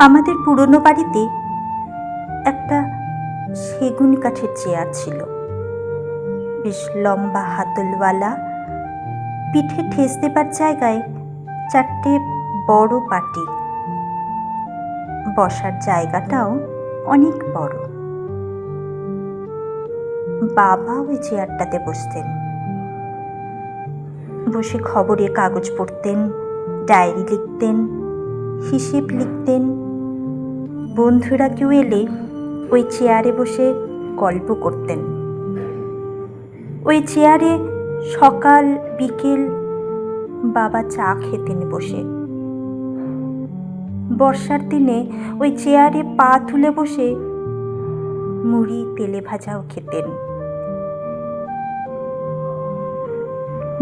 আমাদের পুরনো বাড়িতে একটা সেগুন কাঠের চেয়ার ছিল, বেশ লম্বা হাতলওয়ালা, পিঠে ঠেস দেবার জায়গায় 4টে বড় পাটি, বসার জায়গাটাও অনেক বড়। বাবা ওই চেয়ারটাতে বসতেন, বসে খবরের কাগজ পড়তেন, ডায়েরি লিখতেন, হিসেব লিখতেন। বন্ধুরা কেউ এলে ওই চেয়ারে বসে গল্প করতেন। ওই চেয়ারে সকাল বিকেল বাবা চা খেতেন বসে। বর্ষার দিনে ওই চেয়ারে পা তুলে বসে মুড়ি তেলে ভাজাও খেতেন।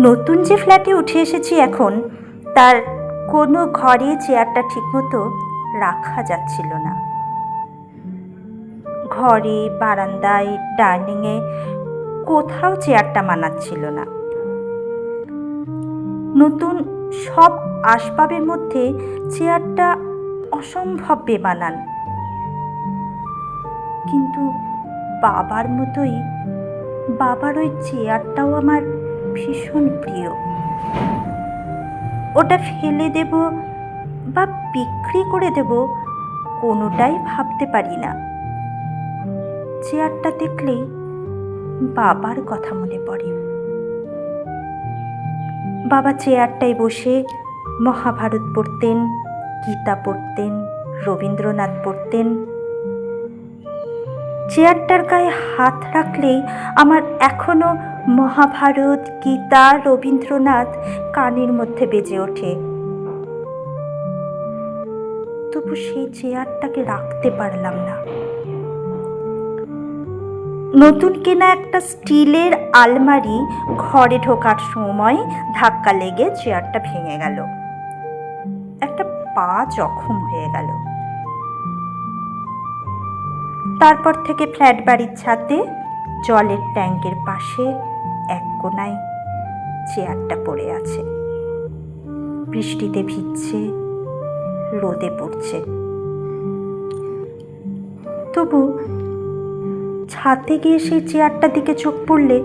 নতুন যে ফ্ল্যাটে উঠে এসেছি এখন, তার কোনো ঘরে চেয়ারটা ঠিকমতো রাখা যাচ্ছিল না। ঘরে, বারান্দায়, ডাইনিংয়ে কোথাও চেয়ারটা মানাচ্ছিল না। নতুন সব আসবাবের মধ্যে চেয়ারটা অসম্ভব বেমানান। কিন্তু বাবার মতোই বাবার ওই চেয়ারটাও আমার ভীষণ প্রিয়। ওটা ফেলে দেব বা বিক্রি করে দেব, কোনোটাই ভাবতে পারি না। চেয়ারটা দেখলেই বাবার কথা মনে পড়ে। বাবা চেয়ারটায় বসে মহাভারত পড়তেন, গীতা পড়তেন, রবীন্দ্রনাথ পড়তেন। চেয়ারটার গায়ে হাত রাখলেই আমার এখনো মহাভারত, গীতা, রবীন্দ্রনাথ কানের মধ্যে বেজে ওঠে। তবু সেই চেয়ারটাকে রাখতে পারলাম না। নতুন কেনা একটা স্টিলের আলমারি ঘরে ঢোকার সময় ধাক্কা লেগে চেয়ারটা ভেঙে গেল। একটা পা জখম হয়ে গেল। তারপর থেকে ফ্ল্যাট বাড়ির ছাদে জলের ট্যাঙ্কের পাশে এক কোনায় চেয়ারটা পড়ে আছে। বৃষ্টিতে ভিজছে, রোদে পড়ছে। তবু ছাদে গিয়ে সেই চেয়ারটার দিকে চোখ পড়লে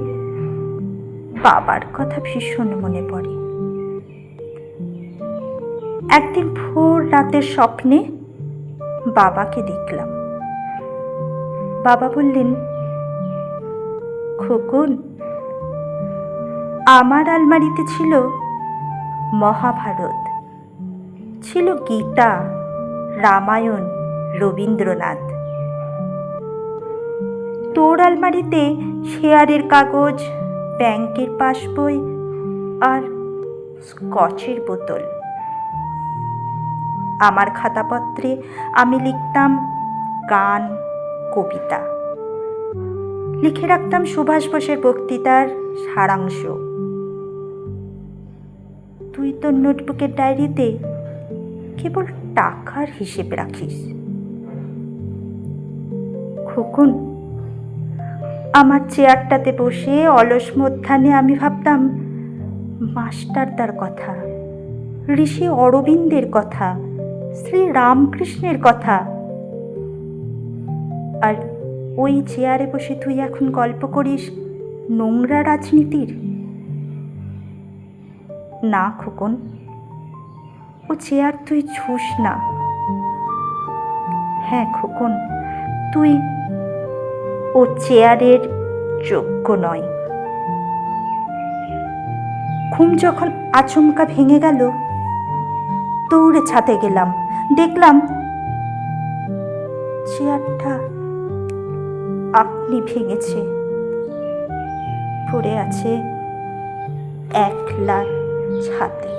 বাবার কথা ভীষণ মনে পড়ে। একদিন ভোর রাতের স্বপ্নে বাবাকে দেখলাম। বাবা বললেন, খোকন, আমার আলমারিতে ছিল মহাভারত, ছিল গীতা, রামায়ণ, রবীন্দ্রনাথ। তোর আলমারিতে শেয়ারের কাগজ, ব্যাংকের পাসবই আর স্কচের বোতল। আমার খাতাপত্রে আমি লিখতাম গান, কবিতা। লিখে রাখতাম সুভাষ বোসের বক্তৃতার সারাংশ। তুই তোর নোটবুকের ডায়েরিতে কেবল টাকার হিসেব রাখিস। খোকন, আমার চেয়ারটাতে বসে অলস মধ্যাহ্নে আমি ভাবতাম মাস্টারদার কথা, ঋষি অরবিন্দের কথা, শ্রী রামকৃষ্ণের কথা। আর ওই চেয়ারে বসে তুই এখন গল্প করিস নোংরা রাজনীতির। না খোকন, ও চেয়ার তুই ছুস না। হ্যাঁ খোকন, তুই ও চেয়ারের যোগ্য নয়। ঘুম যখন আচমকা ভেঙে গেল, দৌড়ে ছাদে গেলাম। দেখলাম চেয়ারটা আপনি ভেঙেছে, পড়ে আছে একলা ছাদে।